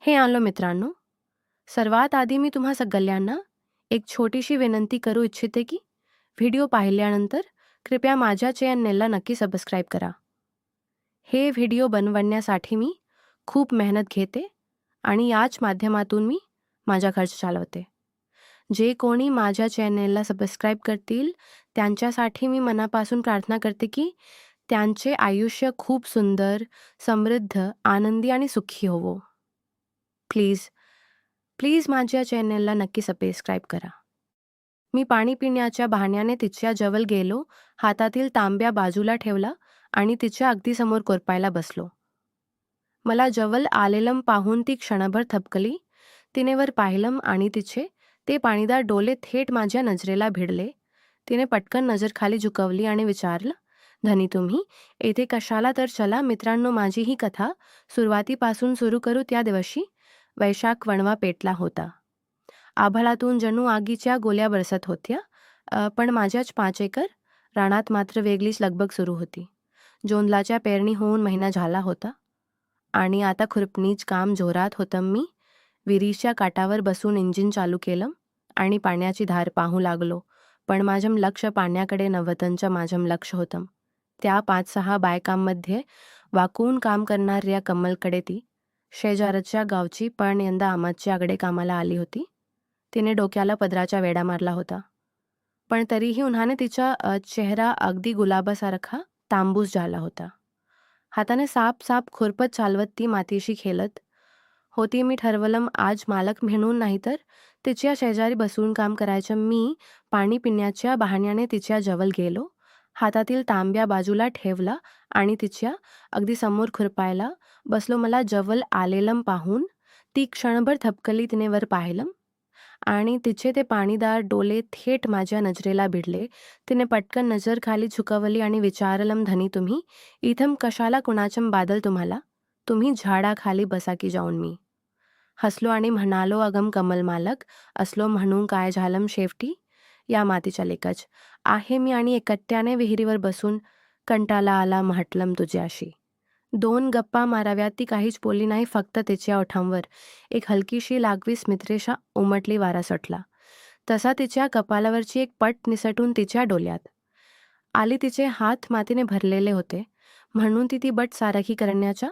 हे आलो मित्रांनो, सर्वात आधी मी तुम्हा सगळ्यांना एक छोटीशी विनंती करू इच्छिते की व्हिडिओ पाहिल्यानंतर कृपया माझ्या चॅनेलला नक्की सबस्क्राईब करा. हे व्हिडिओ बनवण्यासाठी मी खूप मेहनत घेते आणि याच माध्यमातून मी माझा खर्च चालवते. जे कोणी माझ्या चॅनेलला सबस्क्राईब करतील त्यांच्यासाठी मी मनापासून प्रार्थना करते की त्यांचे आयुष्य खूप सुंदर, समृद्ध, आनंदी आणि सुखी होवो. प्लीज माझ्या चॅनेलला नक्की सबस्क्राईब करा. मी पाणी पिण्याच्या बहाण्याने तिच्या जवळ गेलो, हातातील तांब्या बाजूला ठेवला आणि तिच्या अगदी समोर कोरपायला बसलो. मला जवळ आलेलं पाहून ती क्षणभर थबकली. तिने वर पाहिलं आणि तिचे ते पाणीदार डोळे थेट माझ्या नजरेला भिडले. तिने पटकन नजर खाली झुकवली आणि विचारलं, धनी तुम्ही येथे कशाला? तर चला मित्रांनो, माझी ही कथा सुरुवातीपासून सुरू करू. त्या दिवशी वैशाख वणवा पेटला होता. आभाळातून जणू आगीच्या गोल्या बरसत होत्या. पण माझ्याच 5 एकर रानात मात्र वेगळीच लगबग सुरू होती. जोंधळाच्या पेरणी होऊन महिना झाला होता आणि आता खुरपणीच काम जोरात होतं. मी विहिरीच्या काठावर बसून इंजिन चालू केलं आणि पाण्याची धार पाहू लागलो. पण माझं लक्ष पाण्याकडे नव्हतं, माझं लक्ष होतं त्या 5-6 बायकांमध्ये वाकून काम करणाऱ्या कमलकडे. ती शेजारच्या गावची, पण यंदा आमच्याकडे कामाला आली होती. तिने डोक्याला पदराचा वेढा मारला होता, पण तरीही उन्हाने तिचा चेहरा अगदी गुलाबासारखा तांबूस झाला होता. हाताने साप खुरपत चालवत ती मातीशी खेळत होती. मी ठरवलं आज मालक म्हणून नाही तर तिच्या शेजारी बसून काम करायचं. मी पाणी पिण्याच्या बहाण्याने तिच्या जवळ गेलो, हातातील तांब्या बाजूला ठेवला आणि तिच्या अगदी समोर खुरपायला बसलो. मला जवळ आलेलं पाहून ती क्षणभर थबकली. तिने वर पाहिलं आणि तिचे ते पाणीदार डोळे थेट माझ्या नजरेला भिडले. तिने पटकन नजर खाली झुकवली आणि विचारलं, धनी तुम्ही इथं कशाला? कुणाचं बादल तुम्हाला? तुम्ही झाडाखाली बसा की जाऊन. मी हसलो आणि म्हणालो, अगम कमल मालक असलो म्हणून काय झालं? शेवटी या मातीच्या लेकच आहे मी आणि एकट्याने विहिरीवर बसून कंटाळा आला. म्हटलं तुझ्याशी 2 गप्पा माराव्यात. ती काहीच बोलली नाही, फक्त तिच्या ओठांवर एक हलकीशी लागवी स्मितरेषा उमटली. वारा सुटला तसा तिच्या कपालावरची एक पट निसटून तिच्या डोळ्यात आली. तिचे हात मातीने भरलेले होते म्हणून ती बट सारखी करण्याचा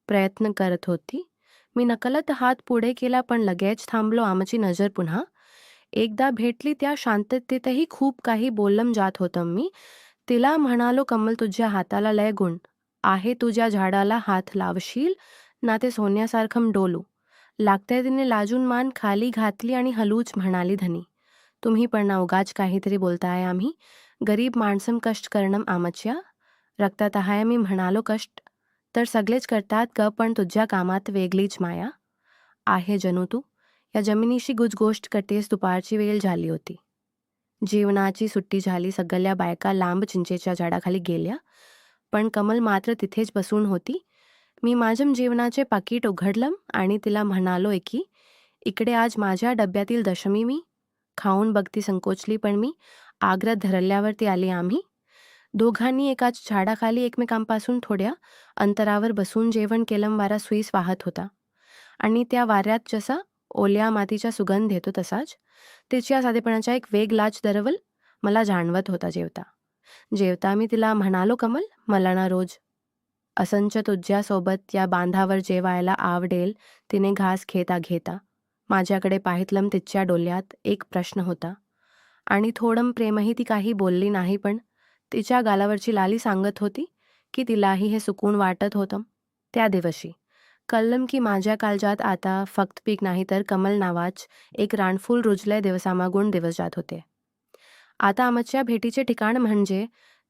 प्रयत्न करत होती. मी नकलत हात पुढे केला पण लगेच थांबलो. आमची नजर पुन्हा एकदा भेटली. त्या शांततेतही खूप काही बोललं जात होतं. मी तिला म्हणालो, कमल तुझ्या हाताला लय गुण आहे. तुझ्या झाडाला हात लावशील ना ते सोन्यासारखं डोलू लागतंय. तिने लाजून मान खाली घातली आणि हलूच म्हणाली, धनी तुम्ही पण ना उगाच काहीतरी बोलताय. आम्ही गरीब माणसं कष्ट करणं आमच्या रक्तात आहे. मी म्हणालो, कष्ट तर सगळेच करतात ग, पण तुझ्या कामात वेगळीच माया आहे. जणू तू या जमिनीशी गोष्ट करतेस. दुपारची वेळ झाली होती. जीवनाची सुट्टी झाली. सगळ्या बायका लांब चिंचेच्या झाडाखाली गेल्या, पण कमल मात्र तिथेच बसून होती. मी माझं जेवणाचे पाकीट उघडलं आणि तिला म्हणालो, की इकडे आज माझ्या डब्यातील दशमी मी खाऊन बघती. संकोचली पण मी आग्रह धरल्यावरती आली. आम्ही दोघांनी एकाच झाडाखाली एकमेकांपासून थोड्या अंतरावर बसून जेवण केलं. वारा सुईस वाहत होता आणि त्या वाऱ्यात जसा ओल्या मातीचा सुगंध येतो तसाच तिच्या साधेपणाचा एक वेगळाच दरवल मला जाणवत होता. जेवता मी तिला म्हणालो, कमल मला ना रोज असंच तुझ्यासोबत या बांधावर जेवायला आवडेल. तिने घास घेता माझ्याकडे पाहितलं. तिच्या डोळ्यात एक प्रश्न होता आणि थोडं प्रेमही. ती काही बोलली नाही, पण तिच्या गालावरची लाली सांगत होती की तिलाही हे सुकून वाटत होतं. त्या दिवशी कळलं की माझ्या काळजात आता फक्त पीक नाही तर कमल नावाच एक रानफूल रुजले. दिवसामागून दिवस जात होते. आता आमच्या भेटीचे ठिकाण म्हणजे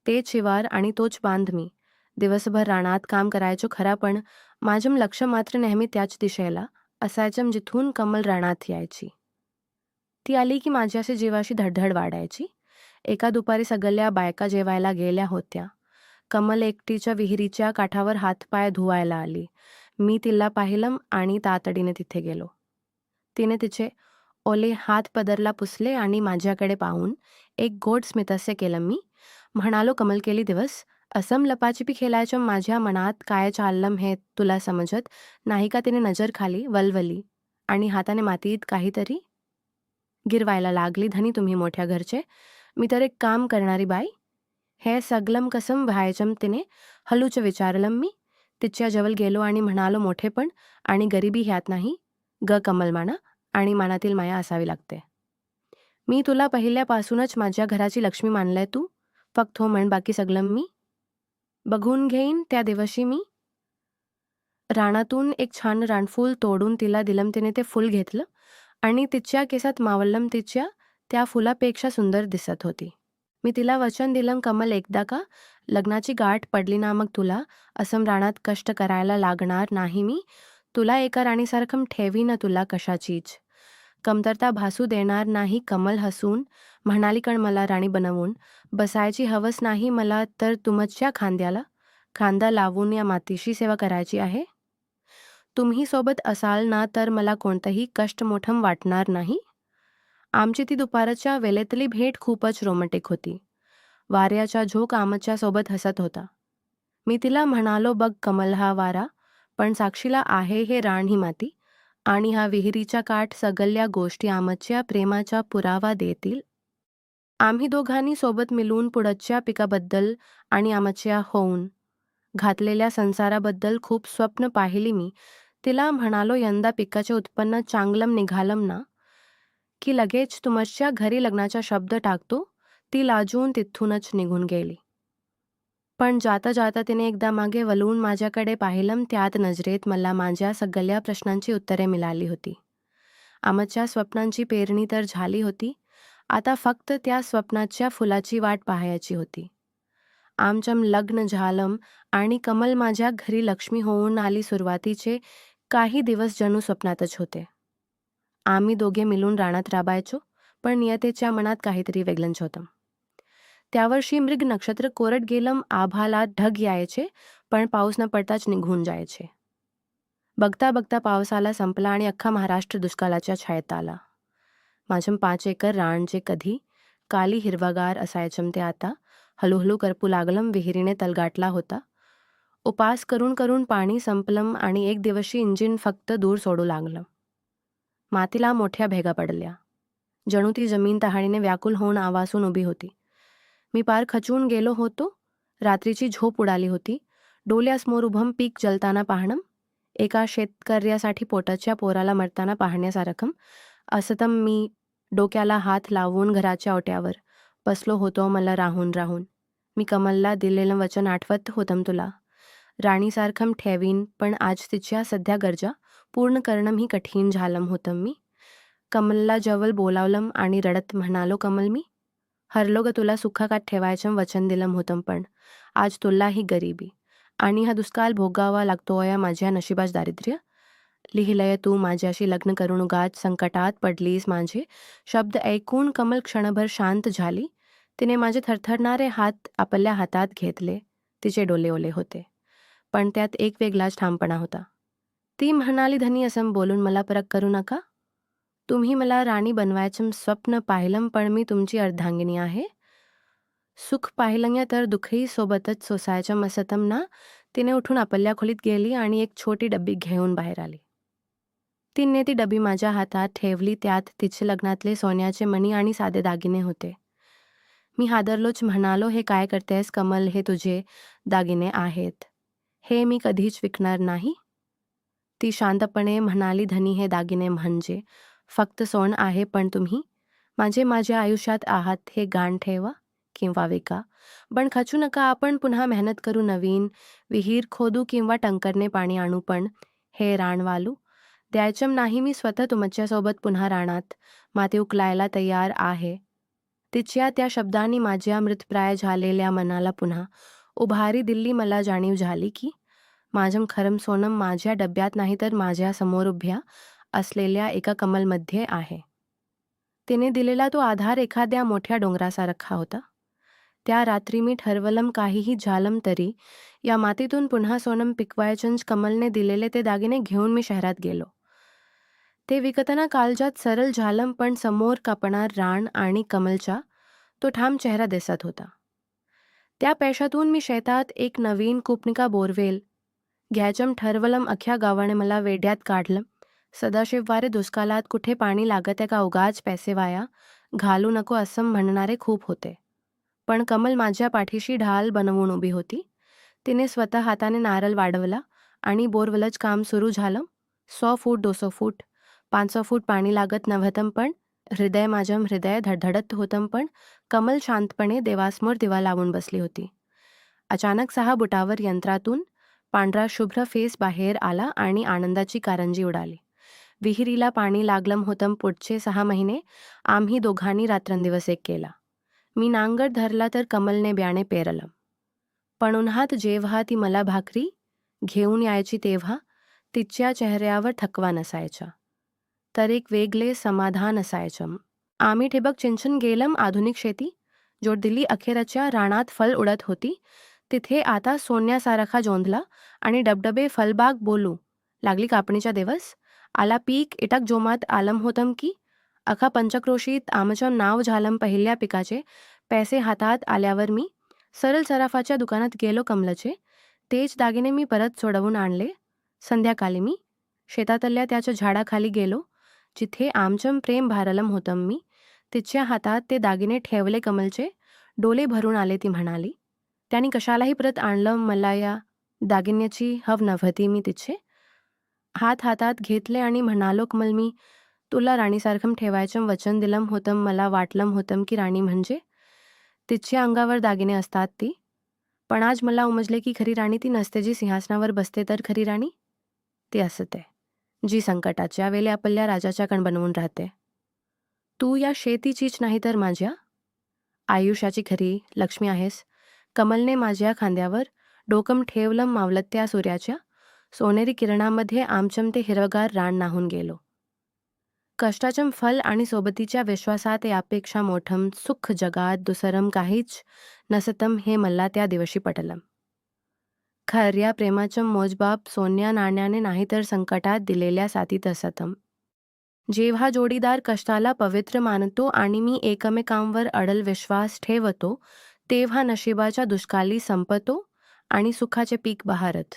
तेच शिवार आणि तोच बांध. मी दिवसभर रानात काम करायचो खरा, पण माझं लक्ष मात्र नेहमी त्याच दिशेला असायचं जिथून कमल रानात यायची. ती आली की माझ्याशी जीवाशी धडधड वाढायची. एका दुपारी सगळ्या बायका जेवायला गेल्या होत्या. कमल एकटीच्या विहिरीच्या काठावर हातपाय धुवायला आली. मी तिला पाहिलं आणि तातडीने तिथे गेलो. तिने तिचे ओले हात पदरला पुसले आणि माझ्याकडे पाहून एक गोड स्मितहास्य केलं. मी म्हणालो, कमल केली दिवस असम लपाछपी खेळायच्या माझ्या मनात काय चाललं हे तुला समजत नाही का? तिने नजर खाली वलवली आणि हाताने मातीत काहीतरी गिरवायला लागली. धनी तुम्ही मोठ्या घरचे, मी तर एक काम करणारी बाई. हे सगळं कसं व्हायचं? तिने हलूच विचारलं. मी तिच्या जवळ गेलो आणि म्हणालो, मोठेपण आणि गरिबी ह्यात नाही ग कमलमाना, आणि मनातील माया असावी लागते. मी तुला पहिल्यापासूनच माझ्या घराची लक्ष्मी मानलंय. तू फक्त हो म्हण, बाकी सगळं मी बघून घेईन. त्या दिवशी मी रानातून एक छान रानफूल तोडून तिला दिलं. तिने ते फूल घेतलं आणि तिच्या केसात मावळलं. तिच्या त्या फुलापेक्षा सुंदर दिसत होती. मी तिला वचन दिलं, कमल, एकदा का लग्नाची गाठ पडली ना, मग तुला असम रानात कष्ट करायला लागणार नाही. मी तुला एका राणीसारखं ठेवीन. तुला कशाचीच कमतरता भासू देणार नाही. कमल हसून म्हणाली, पण मला राणी बनवून बसायची हवस नाही. मला तर तुमच्या खांद्याला खांदा लावून या मातीशी सेवा करायची आहे. तुम्ही सोबत असाल ना तर मला कोणतंही कष्ट मोठं वाटणार नाही. आमची ती दुपारच्या वेळेतली भेट खूपच रोमॅन्टिक होती. वाऱ्याचा झोक आमच्या सोबत हसत होता. मी तिला म्हणालो, बघ कमल, हा वारा पण साक्षीला आहे, हे रान, ही माती आणि हा विहिरीचा काठ, सगळ्या गोष्टी आमच्या प्रेमाचा पुरावा देतील. आम्ही दोघांनी सोबत मिळून पुढच्या पिकाबद्दल आणि आमच्या होऊन घातलेल्या संसाराबद्दल खूप स्वप्न पाहिली. मी तिला म्हणालो, यंदा पिकाचे उत्पन्न चांगलं निघालं ना की लगेच तुमच्या घरी लग्नाचा शब्द टाकतो. ती लाजून तिथूनच निघून गेली. पण जाता जाता तिने एकदा मागे वळून माझ्याकडे पाहिलं. त्यात नजरेत मला माझ्या सगळ्या प्रश्नांची उत्तरे मिळाली होती. आमच्या स्वप्नांची पेरणी तर झाली होती. आता फक्त त्या स्वप्नाच्या फुलाची वाट पाहायची होती. आमचं लग्न झालं आणि कमल माझ्या घरी लक्ष्मी होऊन आली. सुरुवातीचे काही दिवस जणू स्वप्नातच होते. आम्ही दोघे मिळून रानात राबायचो, पण नियतीच्या मनात काहीतरी वेगळंच होतं. त्यावर्षी मृग नक्षत्र कोरड गेलं. आभाळात ढग यायचे, पण पाऊस न पडताच निघून जायचे. बघता बघता पावसाला संपला आणि अख्खा महाराष्ट्र दुष्काळाच्या छायेत आला. माझं 5 एकर रान जे कधी काली हिरवागार असायचं ते आता हळूहळू करपू लागलं. विहिरीने तलगाटला होता. उपास करून करून पाणी संपलं आणि एक दिवशी इंजिन फक्त दूर सोडू लागलं. मातीला मोठ्या भेगा पडल्या. जणू ती जमीन तहाडीने व्याकुल होऊन आवासून उभी होती. मी पार खचून गेलो होतो. रात्रीची झोप उडाली होती. डोळ्यासमोर उभं पीक जलताना पाहणं, एका शेतकऱ्यासाठी पोटाच्या पोराला मरताना पाहण्यासारखं असतं. मी डोक्याला हात लावून घराच्या ओट्यावर बसलो होतो. मला राहून राहून मी कमलला दिलेलं वचन आठवत होतं, तुला राणीसारखं ठेवीन. पण आज तिच्या सध्या गरजा पूर्ण करणं ही कठीण झालं होतं. मी कमलला जवळ बोलावलं आणि रडत म्हणालो, कमल, मी हरलो ग, तुला सुखाकात ठेवायचं वचन दिलं होतं, पण आज तुला ही गरिबी आणि हा दुष्काळ भोगावा लागतोय. माझ्या नशिबाच दारिद्र्य लिहिलंय. तू माझ्याशी लग्न करून उगाच संकटात पडलीस. माझे शब्द ऐकून कमल क्षणभर शांत झाली. तिने माझे थरथरणारे हात आपल्या हातात घेतले. तिचे डोळे ओले होते, पण त्यात एक वेगळाच ठामपणा होता. ती म्हणाली, धनी, असं बोलून मला परक करू नका. तुम्ही मला राणी बनवायचं स्वप्न पाहिलं, पण मी तुमची अर्धांगिनी आहे. सुख पाहिलं तर दुःखही सोबतच सोसायचं असतं ना. तिने उठून आपल्या खोलीत गेली आणि एक छोटी डब्बी घेऊन बाहेर आली. तिने ती डबी माझ्या हातात ठेवली. त्यात तिचे लग्नातले सोन्याचे मणी आणि साधे दागिने होते. मी हादरलोच. म्हणालो, हे काय करतेस कमल? हे तुझे दागिने आहेत. हे मी कधीच विकणार नाही. ती शांतपणे म्हणाली, धनी, हे दागिने म्हणजे फक्त सोनं आहे, पण तुम्ही माझ्या आयुष्यात आहात. हे गाण ठेवा किंवा विका, पण खचू नका. आपण पुन्हा मेहनत करू, नवीन विहीर खोदू किंवा टंकरने पाणी आणू, पण हे रान वालू द्यायचं नाही. मी स्वतः तुमच्यासोबत पुन्हा रानात माती उकलायला तयार आहे. तिच्या त्या शब्दांनी माझ्या मृतप्राय झालेल्या मनाला पुन्हा उभारी दिली. मला जाणीव झाली की माझं खरं सोनं माझ्या डब्यात नाही, तर माझ्या समोर उभ्या असलेल्या एका कमलमध्ये आहे. तिने दिलेला तो आधार एखाद्या मोठ्या डोंगरासारखा होता. त्या रात्री मी ठरवलं, काहीही झालं तरी या मातीतून पुन्हा सोनं पिकवायचं. कमलने दिलेले ते दागिने घेऊन मी शहरात गेलो. ते विकताना काळजात सरळ झालं, पण समोर कापणार रान आणि कमलचा तो ठाम चेहरा दिसत होता. त्या पैशातून मी शेतात एक नवीन कूपनिका बोरवेल घ्यायचं ठरवलं. अख्ख्या गावाने मला वेड्यात काढलं. सदाशिव वारे दुष्काळात कुठे पाणी लागत आहे का, उगाच पैसे वाया घालू नको असं म्हणणारे खूप होते. पण कमल माझ्या पाठीशी ढाल बनवून उभी होती. तिने स्वतः हाताने नारळ वाढवला आणि बोरवेलचं काम सुरू झालं. 100 फूट 200 फूट 500 फूट पाणी लागत नव्हतं, पण हृदय धडधडत होतं. पण कमल शांतपणे देवासमोर दिवा लावून बसली होती. अचानक 6 बुटावर यंत्रातून पांढरा शुभ्र फेस बाहेर आला आणि आनंदाची कारंजी उडाली. विहिरीला पाणी लागलं होतं. पुढचे 6 महिने आम्ही दोघांनी रात्रंदिवस एक केला. मी नांगर धरला तर कमलने बियाणे पेरलं. पण उन्हात जेव्हा ती मला भाकरी घेऊन यायची तेव्हा तिच्या चेहऱ्यावर थकवा नसायचा, तर एक वेगळे समाधान असायचं. आम्ही ठिबक सिंचन गेलं. आधुनिक शेती जोड दिली. अखेरच्या रानात फल उडत होती. तिथे आता सोन्यासारखा जोंधला आणि डबडबे फलबाग बोलू लागली. कापणीचा दिवस आला. पीक इटक जोमात आलम होतं की अख्खा पंचक्रोशीत आमचं नाव झालं. पहिल्या पिकाचे पैसे हातात आल्यावर मी सरळ सराफाच्या दुकानात गेलो. कमलचे तेच दागिने मी परत सोडवून आणले. संध्याकाळी मी शेतातल्या त्याच्या झाडाखाली गेलो जिथे आमचं प्रेम भारलम होतं. मी तिच्या हातात ते दागिने ठेवले. कमलचे डोले भरून आले. ती म्हणाली, त्यांनी कशालाही परत आणलं, मला या दागिन्याची हव नव्हती. मी तिचे हातात घेतले आणि म्हणालो, कमल, मी तुला राणीसारखं ठेवायचं वचन दिलं होतं. मला वाटलं होतं की राणी म्हणजे तिच्या अंगावर दागिने असतात ती, पण आज मला उमजले की खरी राणी ती नसते जी सिंहासनावर बसते, तर खरी राणी ती असते जी संकटाच्या वेळी आपल्या राजाच्या कण बनवून राहते. तू या शेतीचीच नाही तर माझ्या आयुष्याची खरी लक्ष्मी आहेस. कमलने माझ्या खांद्यावर डोकं ठेवलं. मावळत्या सूर्याच्या सोनेरी किरणामध्ये आमचं ते हिरवगार रान नाहून गेलो. कष्टाचं फल आणि सोबतीच्या विश्वासात यापेक्षा मोठं सुख जगात दुसरं काहीच नसतं हे मला त्या दिवशी पटलं. खऱ्या प्रेमाचं मोजमाप सोन्या नाण्याने नाही तर संकटात दिलेल्या साथीत असतं. जेव्हा जोडीदार कष्टाला पवित्र मानतो आणि मी एकमेकांवर अडल विश्वास ठेवतो, तेव्हा नशिबाच्या दुष्काळी संपतो आणि सुखाचे पीक बहारत.